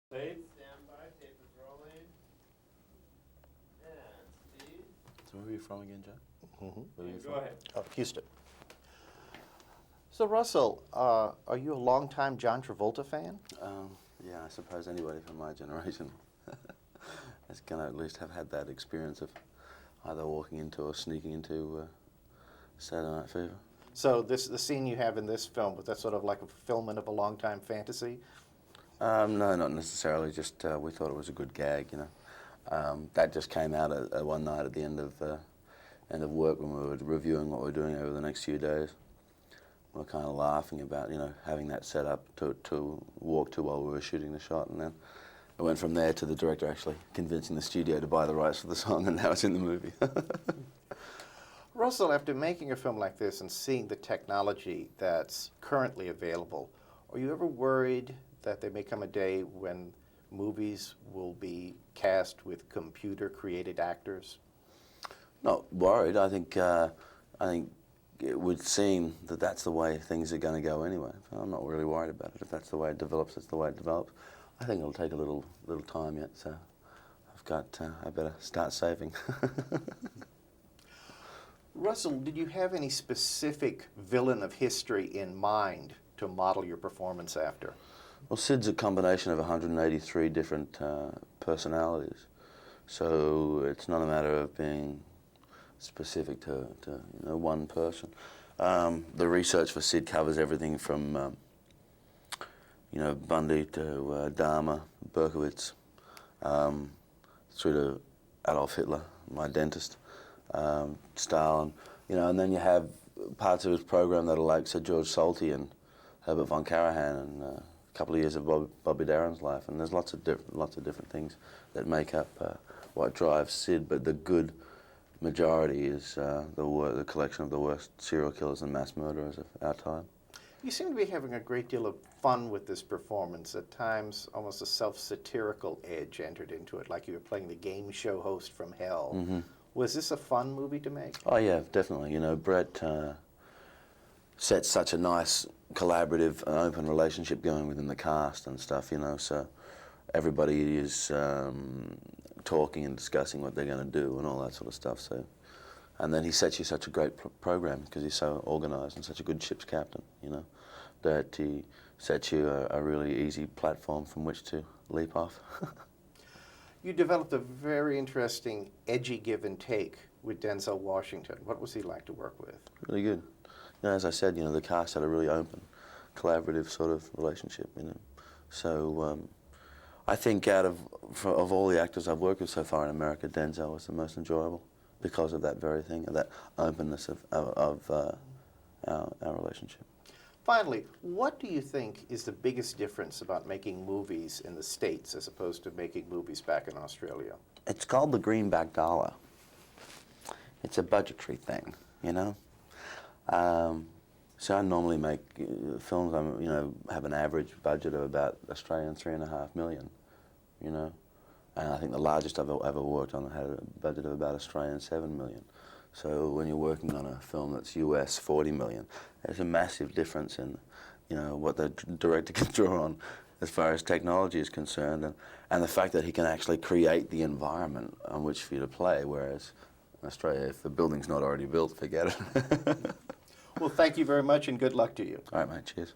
Stand by, tape is rolling. And Steve. So where are you from again, Joe? Yeah, go ahead. Houston. So Russell, are you a longtime John Travolta fan? Yeah, I suppose anybody from my generation is going to at least have had that experience of either walking into or sneaking into Saturday Night Fever. So the scene you have in this film, was that sort of like a fulfillment of a longtime fantasy? No, not necessarily. Just we thought it was a good gag, you know. That just came out one night at the end of work when we were reviewing what we were doing over the next few days. We were kind of laughing about, you know, having that set up to walk to while we were shooting the shot, and then it went from there to the director actually convincing the studio to buy the rights for the song, and now it's in the movie. Russell, after making a film like this and seeing the technology that's currently available, are you ever worried that there may come a day when movies will be cast with computer-created actors? Not worried. I think it would seem that that's the way things are going to go anyway. I'm not really worried about it. If that's the way it develops, that's the way it develops. I think it'll take a little time yet. So I better start saving. Russell, did you have any specific villain of history in mind to model your performance after? Well, Sid's a combination of 183 different personalities, so it's not a matter of being specific to you know, one person. The research for Sid covers everything from you know, Bundy to Dahmer, Berkowitz, through to Adolf Hitler, my dentist, Stalin, you know, and then you have parts of his program that are like Sir George Solti and Herbert von Karajan and a couple of years of Bobby Darin's life, and there's lots of different things that make up what drives Sid, but the good majority is the collection of the worst serial killers and mass murderers of our time. You seem to be having a great deal of fun with this performance. At times, almost a self-satirical edge entered into it, like you were playing the game show host from hell. Mm-hmm. Was this a fun movie to make? Oh yeah, definitely. You know, Brett sets such a nice collaborative and open relationship going within the cast and stuff, you know, so everybody is talking and discussing what they're going to do and all that sort of stuff. So, and then he sets you such a great program because he's so organised and such a good ship's captain, you know, that he sets you a really easy platform from which to leap off. You developed a very interesting, edgy give and take with Denzel Washington. What was he like to work with? Really good. You know, as I said, you know, the cast had a really open, collaborative sort of relationship, you know. So I think out of all the actors I've worked with so far in America, Denzel was the most enjoyable because of that very thing, of that openness of our relationship. Finally, what do you think is the biggest difference about making movies in the States as opposed to making movies back in Australia? It's called the greenback dollar. It's a budgetary thing, you know. So I normally make films. You know, have an average budget of about Australian $3.5 million, you know, and I think the largest I've ever worked on had a budget of about Australian $7 million. So when you're working on a film that's US $40 million, there's a massive difference in, you know, what the director can draw on as far as technology is concerned, and the fact that he can actually create the environment on which for you to play, whereas in Australia, if the building's not already built, forget it. Well, thank you very much and good luck to you. All right, mate, cheers.